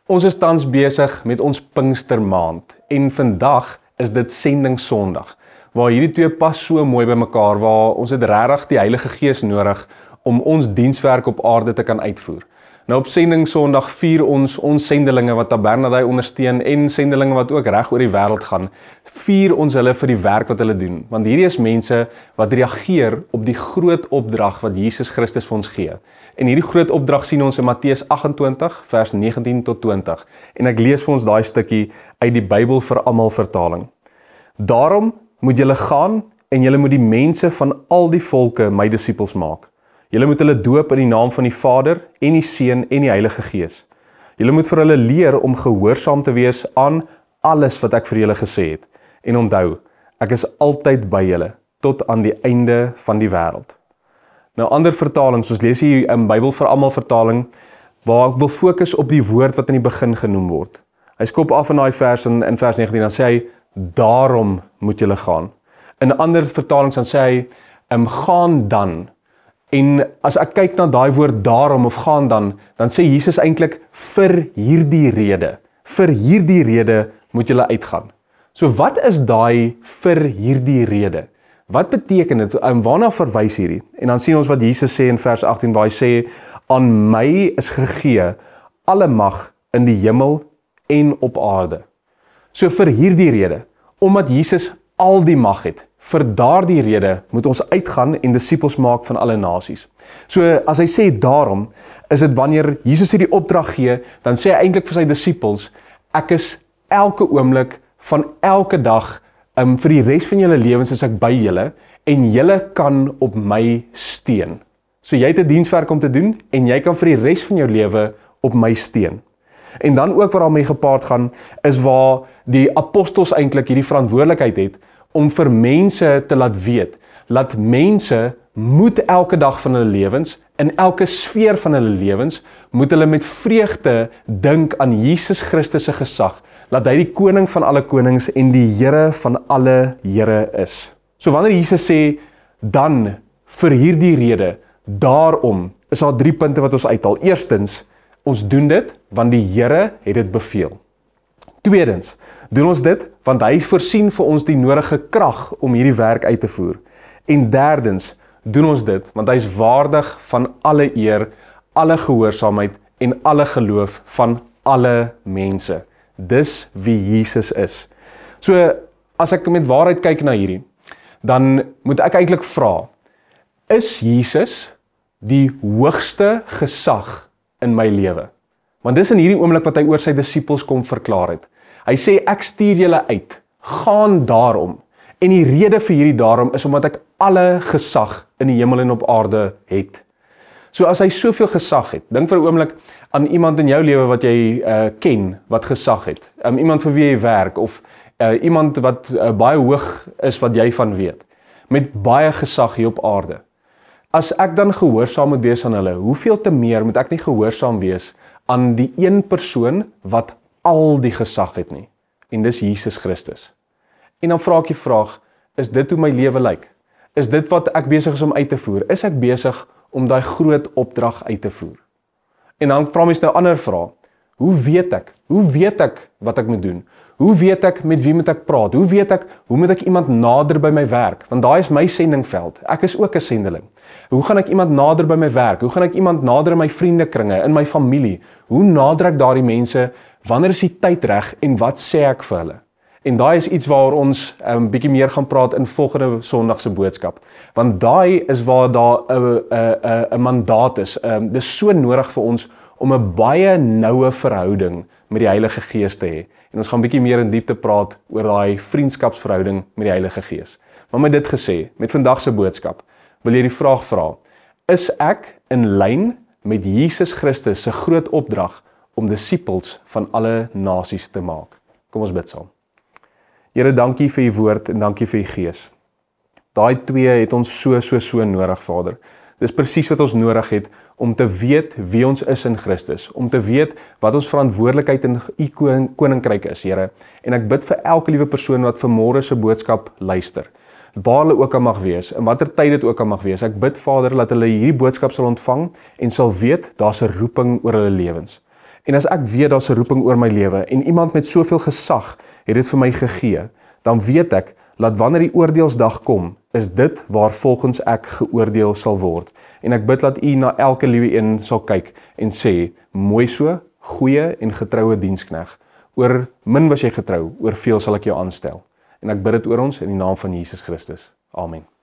Ons is tans besig met ons Pinkstermaand en vandag is dit Sending Sondag, waar hierdie twee pas so mooi by mekaar, waar ons het regtig die Heilige Gees nodig om ons dienswerk op aarde te kan uitvoer. Nou op Sending Sondag vier ons sendelinge wat Tabernadai ondersteun en sendelinge wat ook reg oor die wêreld gaan, vier ons hulle vir die werk wat hulle doen, want hierdie is mense wat reageer op die groot opdrag wat Jesus Christus vir ons gee. En hierdie groot opdrag sien ons in Matteus 28 vers 19 tot 20 en ek lees vir ons daai stukkie uit die Bybel vir almal vertaling. Daarom moet julle gaan en julle moet die mense van al die volke my disippels maak. Julle moet hulle doop in die naam van die Vader en die Seun en die Heilige Gees. Julle moet vir hulle leer om gehoorsaam te wees aan alles wat ek vir julle gesê het. En onthou, ek is altyd by julle tot aan die einde van die wêreld. Nou ander vertalings, ons lees hier in Bybel vir almal vertaling, waar ek wil fokus op die woord wat in die begin genoem word. Hy skop af in daai vers in vers 19, dan sê hy, daarom moet julle gaan. In ander vertalings dan sê hy, gaan dan. En as ek kyk na daai woord daarom of gaan dan sê Jesus eintlik vir hierdie rede moet julle uitgaan. So wat is daai vir hierdie rede? Wat beteken dit? Waarna verwys hierdie? En dan sien ons wat Jesus sê in vers 18 waar hy sê, aan my is gegee alle mag in die hemel en op aarde. So vir hierdie rede, omdat Jesus al die mag het, vir daardie rede moet ons uitgaan en disippels maak van alle nasies. So as hy sê daarom, is dit wanneer Jesus hierdie opdrag gee, dan sê hy eintlik vir sy disippels, ek is elke oomblik van elke dag, vir die res van julle lewens is ek by julle, en julle kan op my steun. So jy het 'n dienswerk om te doen, en jy kan vir die res van jou lewe op my steun. En dan ook wat daarmee gepaard gaan, is waar die apostels eintlik hierdie verantwoordelikheid het, om vir mense te laat weet, dat mense moet elke dag van hulle lewens, in elke sfeer van hulle lewens, moet hulle met vreugde dink aan Jesus Christus se gesag, dat hy die koning van alle konings en die Here van alle Here is. So wanneer Jesus sê, dan vir hierdie rede, daarom, is daar 3 punte wat ons uithaal. Eerstens, ons doen dit, want die Here het dit beveel. Tweedens, doen ons dit, want hy voorsien vir ons die nodige krag om hierdie werk uit te voer. En derdens, doen ons dit, want hy is waardig van alle eer, alle gehoorsaamheid en alle geloof van alle mense. Dis wie Jesus is. So, as ek met waarheid kyk na hierdie, dan moet ek eintlik vra, is Jesus die hoogste gesag in my lewe? Want dis in hierdie oomblik wat hy oor sy disippels kom verklaar het. Hy sê, ek stuur julle uit, gaan daarom. En die rede vir hierdie daarom is omdat ek alle gesag in die hemel en op aarde het. So as hy soveel gesag het, dink vir 'n oomblik aan iemand in jou lewe wat jy ken, wat gesag het. Iemand vir wie jy werk, of iemand wat baie hoog is wat jy van weet. Met baie gesag hier op aarde. As ek dan gehoorsaam moet wees aan hulle, hoeveel te meer moet ek nie gehoorsaam wees aan die een persoon wat al die gesag het nie. En dis Jesus Christus. En dan vra ek die vraag, is dit hoe my lewe lyk? Is dit wat ek besig is om uit te voer? Is ek besig om daai groot opdrag uit te voer? En dan vra mens nou 'n ander vraag. Hoe weet ek? Hoe weet ek wat ek moet doen? Hoe weet ek met wie moet ek praat? Hoe weet ek, hoe moet ek iemand nader by my werk? Want daai is my sendingveld. Ek is ook 'n sendeling. Hoe gaan ek iemand nader by my werk? Hoe gaan ek iemand nader in my vriendekringe, in my familie? Hoe nader ek daardie mense? Wanneer is die tyd reg en wat sê ek vir hulle? En daai is iets waar ons bietjie meer gaan praat in volgende Sondag se boodskap. Want daai is waar daar 'n mandaat is. Dis so nodig vir ons om 'n baie noue verhouding met die Heilige Gees te hê. En ons gaan bietjie meer in diepte praat oor daai vriendskapsverhouding met die Heilige Gees. Maar met dit gesê, met vandag se boodskap, wil jy die vraag vra, is ek in lyn met Jesus Christus se groot opdrag om disippels van alle nasies te maak? Kom ons bid saam. Here, dankie vir u woord en dankie vir u Gees. Daai twee het ons so nodig, Vader. Dis presies wat ons nodig het om te weet wie ons is in Christus, om te weet wat ons verantwoordelikheid in u koninkryk is, Here. En ek bid vir elke liewe persoon wat vanmôre se boodskap luister, waar hulle ook al mag wees, in watter tyd dit ook al mag wees. Ek bid, Vader, dat hulle hierdie boodskap sal ontvang en sal weet daar's 'n roeping oor hulle lewens. En as ek weet daar's 'n roeping oor my lewe en iemand met soveel gesag het dit vir my gegee, dan weet ek dat wanneer die oordeelsdag kom, is dit waar volgens ek geoordeel sal word. En ek bid dat u na elke liewe een sal kyk en sê, mooi so, goeie en getroue dienskneg. Oor min was jy getrou, oor veel sal ek jou aanstel. En ek bid dit oor ons in die naam van Jesus Christus. Amen.